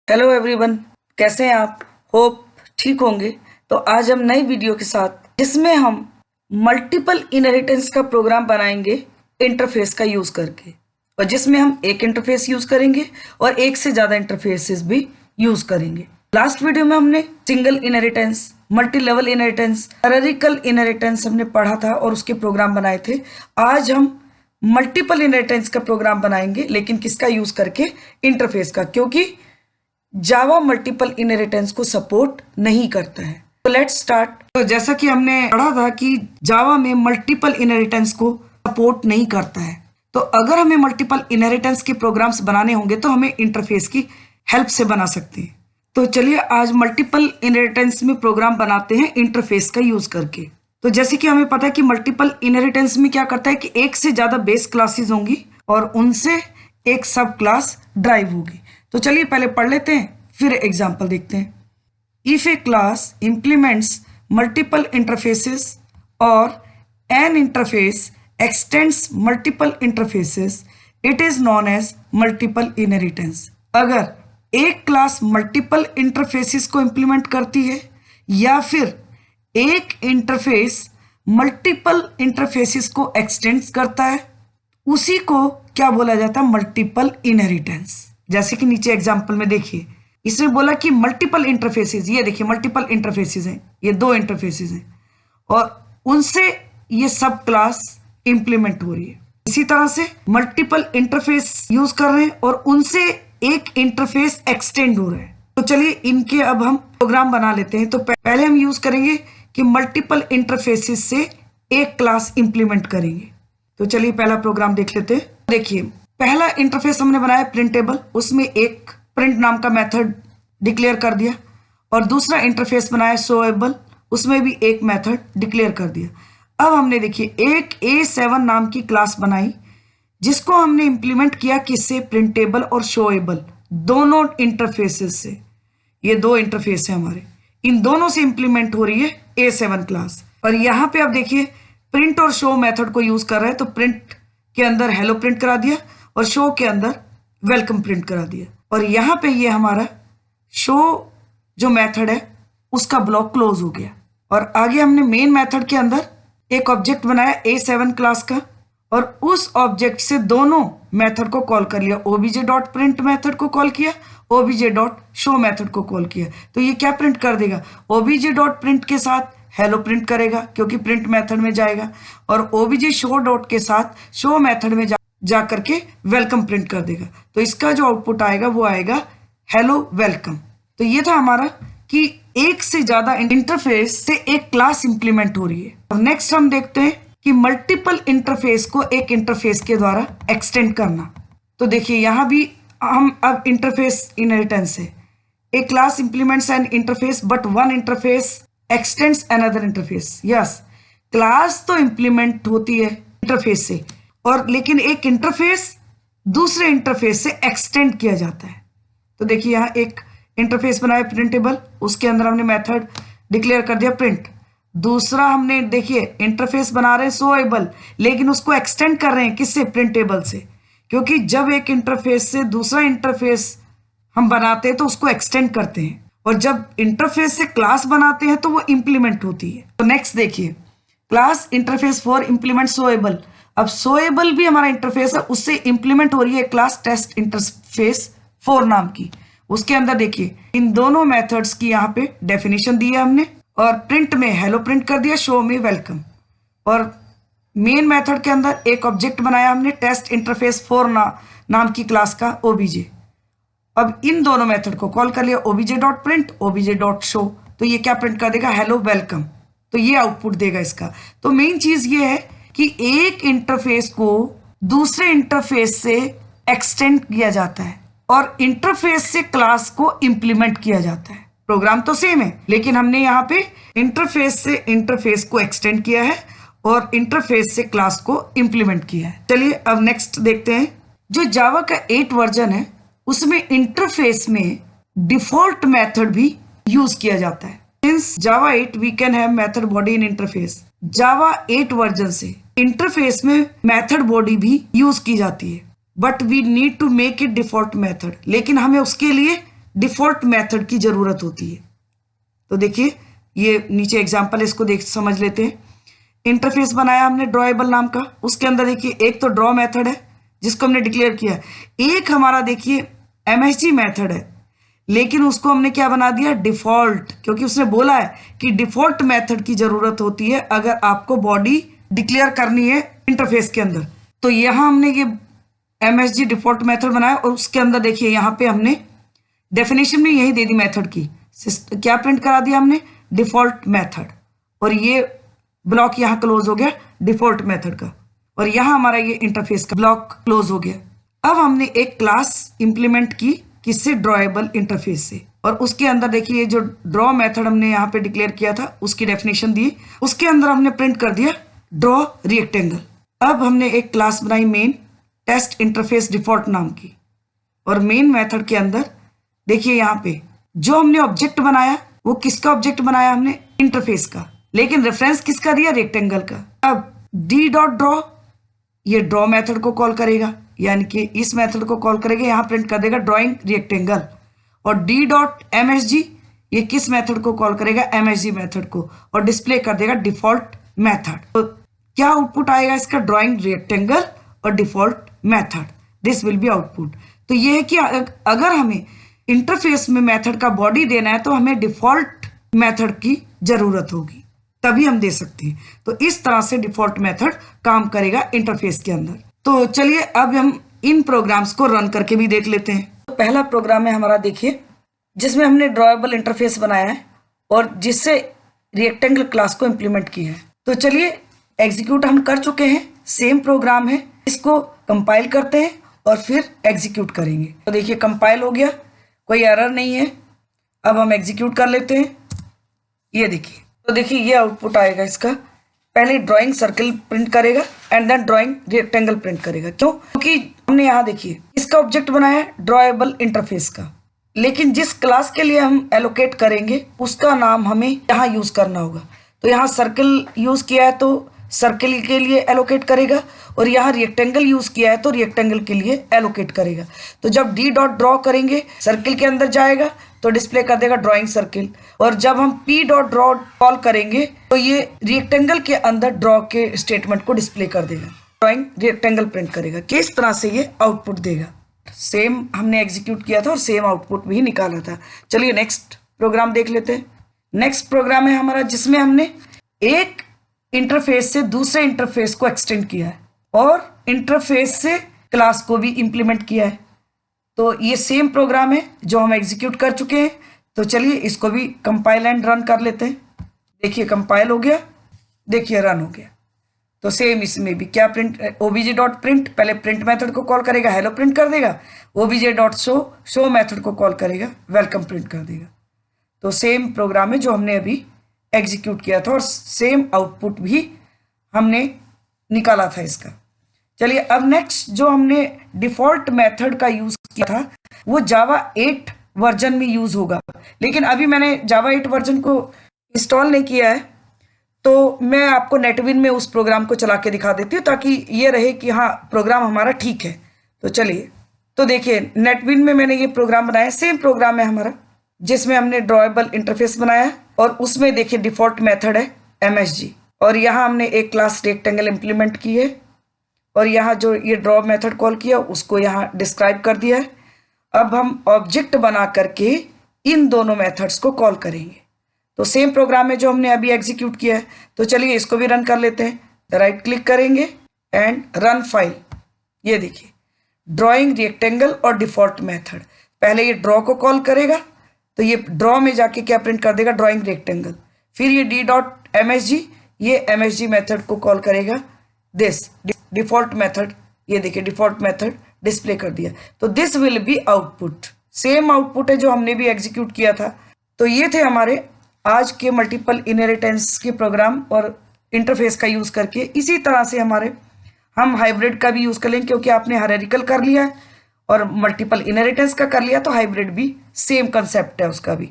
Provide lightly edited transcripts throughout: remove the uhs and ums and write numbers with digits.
Hello everyone, कैसे हैं आप? होप ठीक होंगे। तो आज हम नई वीडियो के साथ जिसमें हम मल्टीपल इनहेरिटेंस का प्रोग्राम बनाएंगे इंटरफेस का यूज करके, और जिसमें हम एक इंटरफेस यूज करेंगे और एक से ज्यादा इंटरफेसेस भी यूज करेंगे। लास्ट वीडियो में हमने single inheritance, multi level inheritance, hierarchical inheritance हमने पढ़ा था और उसके प्रोग्राम बनाए थे। आज हम मल्टीपल इनहेरिटेंस का प्रोग्राम बनाएंगे, लेकिन किसका यूज करके? इंटरफेस का, क्योंकि जावा मल्टीपल इनहेरिटेंस को सपोर्ट नहीं करता है। तो लेट्स स्टार्ट। तो जैसा कि हमने पढ़ा था कि जावा में मल्टीपल इनहेरिटेंस को सपोर्ट नहीं करता है, तो अगर हमें मल्टीपल इनहेरिटेंस के प्रोग्राम्स बनाने होंगे तो हमें इंटरफेस की हेल्प से बना सकते हैं। तो चलिए आज मल्टीपल इनहेरिटेंस में प्रोग्राम बनाते हैं इंटरफेस का यूज करके। तो जैसे कि हमें पता है कि मल्टीपल इनहेरिटेंस में क्या करता है कि एक से ज्यादा बेस क्लासेस होंगी और उनसे एक सब क्लास ड्राइव होगी। तो चलिए पहले पढ़ लेते हैं, फिर एग्जाम्पल देखते हैं। If a class implements multiple interfaces और an interface extends multiple interfaces, it is known as multiple inheritance. अगर एक क्लास मल्टीपल इंटरफेसेस को इंप्लीमेंट करती है या फिर एक इंटरफेस मल्टीपल इंटरफेसेस को एक्सटेंड करता है, उसी को क्या बोला जाता है? Multiple inheritance. जैसे कि नीचे एग्जांपल में देखिए, इसने बोला कि मल्टीपल इंटरफेसेस, ये देखिए मल्टीपल इंटरफेसेस हैं, ये दो इंटरफेसेस हैं और उनसे ये सब क्लास इंप्लीमेंट हो रही है। इसी तरह से मल्टीपल इंटरफेस यूज कर रहे हैं और उनसे एक इंटरफेस एक्सटेंड हो रहा है। तो चलिए इनके अब हम प्रोग्राम बना लेते हैं। तो पहले हम यूज करेंगे कि मल्टीपल इंटरफेसेस से एक क्लास इंप्लीमेंट करेंगे। तो चलिए पहला प्रोग्राम देख लेते हैं। देखिए पहला इंटरफेस हमने बनाया प्रिंटेबल, उसमें एक प्रिंट नाम का मेथड डिक्लेयर कर दिया, और दूसरा इंटरफेस बनाया शोएबल, उसमें भी एक मेथड डिक्लेयर कर दिया। अब हमने देखिए एक A7 नाम की क्लास बनाई जिसको हमने इंप्लीमेंट किया किससे? प्रिंटेबल और शोएबल दोनों इंटरफेसेस से। ये दो इंटरफेस है हमारे, इन दोनों से इंप्लीमेंट हो रही है A7 क्लास। और यहाँ पे आप देखिए प्रिंट और शो मेथड को यूज कर रहे हैं, तो प्रिंट के अंदर हेलो प्रिंट करा दिया और शो के अंदर वेलकम प्रिंट करा दिया। और यहाँ पे ये हमारा शो जो मेथड है उसका ब्लॉक क्लोज हो गया। और आगे हमने मेन मेथड के अंदर एक ऑब्जेक्ट बनाया A7 क्लास का, और उस ऑब्जेक्ट से दोनों मेथड को कॉल कर लिया। obj.print मेथड को कॉल किया, obj.show मेथड को कॉल किया। तो ये क्या प्रिंट कर देगा? obj.print के साथ हेलो प्रिंट करेगा क्योंकि प्रिंट मेथड में जाएगा, और obj शो डॉट के साथ शो मेथड में जा करके वेलकम प्रिंट कर देगा। तो इसका जो आउटपुट आएगा वो आएगा हेलो वेलकम। तो ये था हमारा कि एक से ज्यादा इंटरफेस से एक क्लास इंप्लीमेंट हो रही है। और नेक्स्ट हम देखते हैं कि मल्टीपल इंटरफेस को एक इंटरफेस के द्वारा एक्सटेंड करना। तो देखिए यहां भी हम अब इंटरफेस इनहेरिटेंस है। A class implements an interface but one interface extends another interface. Yes, class तो इंप्लीमेंट होती है इंटरफेस से, और लेकिन एक इंटरफेस दूसरे इंटरफेस से एक्सटेंड किया जाता है। तो देखिए यहाँ एक इंटरफेस बनाया प्रिंटेबल, उसके अंदर हमने मेथड डिक्लेयर कर दिया प्रिंट। दूसरा हमने देखिए इंटरफेस बना रहे हैं शोएबल, लेकिन उसको एक्सटेंड कर रहे हैं किससे? प्रिंटेबल से, क्योंकि जब एक इंटरफेस से दूसरा इंटरफेस हम बनाते हैं तो उसको एक्सटेंड करते हैं, और जब इंटरफेस से क्लास बनाते हैं तो वो इंप्लीमेंट होती है। तो नेक्स्ट देखिए क्लास इंटरफेस फॉर इंप्लीमेंट शोएबल। अब शोएबल भी हमारा इंटरफेस है, उससे इंप्लीमेंट हो रही है क्लास टेस्ट इंटरफेस 4 नाम की। उसके अंदर देखिए इन दोनों मेथड्स की यहाँ पे डेफिनेशन दी है हमने, और प्रिंट में हेलो प्रिंट कर दिया, शो में वेलकम। और मेन मेथड के अंदर एक ऑब्जेक्ट बनाया हमने टेस्ट इंटरफेस 4 नाम की क्लास का obj। अब इन दोनों मेथड को कॉल कर लिया obj.print, obj.show। तो ये क्या प्रिंट कर देगा? Hello welcome. तो ये आउटपुट देगा इसका। तो मेन चीज ये है कि एक इंटरफेस को दूसरे इंटरफेस से एक्सटेंड किया जाता है और इंटरफेस से क्लास को इंप्लीमेंट किया जाता है। प्रोग्राम तो सेम है, लेकिन हमने यहाँ पे इंटरफेस से इंटरफेस को एक्सटेंड किया है और इंटरफेस से क्लास को इंप्लीमेंट किया है। चलिए अब नेक्स्ट देखते हैं। जो जावा का 8 वर्जन है उसमें इंटरफेस में डिफॉल्ट मेथड भी यूज किया जाता है। Since Java 8 we can have method body in interface. Java 8 version से इंटरफेस में मेथड बॉडी भी यूज की जाती है, but we need to make it default method. लेकिन हमें उसके लिए डिफॉल्ट मेथड की जरूरत होती है। तो देखिए ये नीचे एग्जांपल, इसको देख समझ लेते हैं। इंटरफेस बनाया हमने ड्रॉएबल नाम का, उसके अंदर देखिए एक तो ड्रॉ मेथड है जिसको हमने डिक्लेयर किया, एक हमारा देखिए एमएसजी मेथड है, लेकिन उसको हमने क्या बना दिया, डिफॉल्ट, क्योंकि उसने बोला है कि डिफॉल्ट मेथड की जरूरत होती है अगर आपको बॉडी डिक्लेयर करनी है इंटरफेस के अंदर। तो यहाँ हमने ये एमएसजी डिफॉल्ट मेथड बनाया और उसके अंदर देखिए यहाँ पे हमने डेफिनेशन में यही दे दी मेथड की, क्या प्रिंट करा दिया हमने, डिफॉल्ट मेथड, और ये ब्लॉक यहाँ क्लोज हो गया डिफॉल्ट मेथड का, और यहाँ हमारा ये इंटरफेस का ब्लॉक क्लोज हो गया। अब हमने एक क्लास इंप्लीमेंट की किससे, ड्रॉएबल इंटरफेस से, और उसके अंदर देखिए जो ड्रॉ मेथड हमने यहाँ पे डिक्लेयर किया था उसकी डेफिनेशन दी, उसके अंदर हमने प्रिंट कर दिया ड्रॉ रेक्टेंगल। अब हमने एक क्लास बनाई मेन टेस्ट इंटरफेस डिफॉल्ट नाम की, और मेन मेथड के अंदर देखिए यहाँ पे जो हमने ऑब्जेक्ट बनाया वो किसका ऑब्जेक्ट बनाया हमने, इंटरफेस का, लेकिन रेफरेंस किसका दिया, रेक्टेंगल का। अब डी डॉट ड्रॉ ये ड्रॉ मेथड को कॉल करेगा, यानी कि इस मेथड को कॉल करेगा, यहाँ प्रिंट कर देगा ड्राइंग रेक्टेंगल, और डी डॉट एमएसजी ये किस मेथड को कॉल करेगा, एमएसजी मेथड को, और डिस्प्ले कर देगा डिफॉल्ट मेथड। तो क्या आउटपुट आएगा इसका, ड्राइंग रेक्टेंगल और default method, this will be output. तो ये है कि अगर हमें इंटरफेस में मेथड का बॉडी देना है तो हमें डिफॉल्ट मेथड की जरूरत होगी, तभी हम दे सकते हैं। तो इस तरह से डिफॉल्ट मेथड काम करेगा इंटरफेस के अंदर। तो चलिए अब हम इन प्रोग्राम्स को रन करके भी देख लेते हैं। तो पहला प्रोग्राम है हमारा देखिए, जिसमें हमने ड्रॉएबल इंटरफेस बनाया है और जिससे रेक्टेंगल क्लास को इंप्लीमेंट किया है। तो चलिए एग्जीक्यूट हम कर चुके हैं, सेम प्रोग्राम है, इसको कंपाइल करते हैं और फिर एग्जीक्यूट करेंगे। तो देखिए कंपाइल हो गया, कोई एरर नहीं है। अब हम एग्जीक्यूट कर लेते हैं, ये देखिए। तो देखिए ये आउटपुट आएगा इसका, पहले ड्राइंग सर्कल प्रिंट करेगा and then drawing rectangle print करेगा। क्यों, क्योंकि हमने यहाँ देखिए इसका ऑब्जेक्ट बनाया है ड्रॉएबल इंटरफेस का, लेकिन जिस क्लास के लिए हम एलोकेट करेंगे उसका नाम हमें यहाँ यूज करना होगा। तो यहाँ सर्कल यूज किया है तो सर्कल के लिए एलोकेट करेगा, और यहाँ रेक्टेंगल यूज किया है तो रेक्टेंगल के लिए एलोकेट करेगा। तो जब डी डॉट ड्रॉ करेंगे सर्कल के अंदर जाएगा तो डिस्प्ले कर देगा ड्राइंग सर्कल, और जब हम पी डॉट ड्रॉ कॉल करेंगे तो ये रेक्टेंगल के अंदर ड्रॉ के स्टेटमेंट को डिस्प्ले कर देगा, ड्राइंग रेक्टेंगल प्रिंट करेगा। किस तरह से ये आउटपुट देगा, सेम हमने एग्जीक्यूट किया था और सेम आउटपुट भी निकाला था। चलिए नेक्स्ट प्रोग्राम देख लेते हैं। नेक्स्ट प्रोग्राम है हमारा जिसमें हमने एक इंटरफेस से दूसरे इंटरफेस को एक्सटेंड किया है और इंटरफेस से क्लास को भी इंप्लीमेंट किया है। तो ये सेम प्रोग्राम है जो हम एग्जीक्यूट कर चुके हैं। तो चलिए इसको भी कंपाइल एंड रन कर लेते हैं। देखिए कंपाइल हो गया, देखिए रन हो गया। तो सेम इसमें भी क्या प्रिंट, ओबीजे डॉट प्रिंट, पहले प्रिंट मेथड को कॉल करेगा, हेलो प्रिंट कर देगा, ओबीजे डॉट शो मेथड को कॉल करेगा, वेलकम प्रिंट कर देगा। तो सेम प्रोग्राम है जो हमने अभी एग्जीक्यूट किया था और सेम आउटपुट भी हमने निकाला था इसका। चलिए अब नेक्स्ट जो हमने डिफॉल्ट मेथड का यूज किया था वो जावा 8 वर्जन में यूज होगा, लेकिन अभी मैंने जावा 8 वर्जन को इंस्टॉल नहीं किया है, तो मैं आपको नेटविन में उस प्रोग्राम को चला के दिखा देती हूँ ताकि ये रहे कि हाँ प्रोग्राम हमारा ठीक है। तो चलिए, तो देखिए नेटविन में मैंने ये प्रोग्राम बनाया, सेम प्रोग्राम है हमारा जिसमें हमने ड्रॉएबल इंटरफेस बनाया और उसमें देखिए डिफॉल्ट मेथड है एमएसजी, और यहाँ हमने एक क्लास रेक्टेंगल इंप्लीमेंट की है और यहाँ जो ये ड्रॉ मेथड कॉल किया उसको यहाँ डिस्क्राइब कर दिया है। अब हम ऑब्जेक्ट बना करके इन दोनों मेथड्स को कॉल करेंगे। तो सेम प्रोग्राम है जो हमने अभी एग्जीक्यूट किया है। तो चलिए इसको भी रन कर लेते हैं। राइट क्लिक करेंगे एंड रन फाइल। ये देखिए ड्राइंग रेक्टेंगल और डिफॉल्ट मेथड, पहले ये ड्रॉ को कॉल करेगा तो ये ड्रॉ में जाके क्या प्रिंट कर देगा, ड्राइंग रेक्टेंगल। फिर ये डी डॉट एमएसजी, ये एमएसजी मेथड को कॉल करेगा, दिस डिफॉल्ट मेथड, ये देखिए डिफॉल्ट मेथड डिस्प्ले कर दिया। तो this will be output, same output है जो हमने भी एग्जीक्यूट किया था। तो ये थे हमारे आज के मल्टीपल इनहेरिटेंस के प्रोग्राम और इंटरफेस का यूज करके। इसी तरह से हम हाइब्रिड का भी यूज कर लेंगे, क्योंकि आपने हायरार्किकल कर लिया है और मल्टीपल इनहेरिटेंस का कर लिया, तो हाइब्रिड भी सेम कंसेप्ट है उसका भी।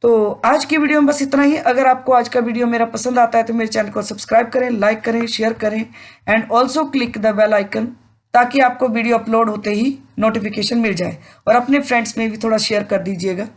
तो आज की वीडियो में बस इतना ही। अगर आपको आज का वीडियो मेरा पसंद आता है तो मेरे चैनल को सब्सक्राइब करें, लाइक करें, शेयर करें and also click the bell icon ताकि आपको वीडियो अपलोड होते ही नोटिफिकेशन मिल जाए। और अपने फ्रेंड्स में भी थोड़ा शेयर कर दीजिएगा।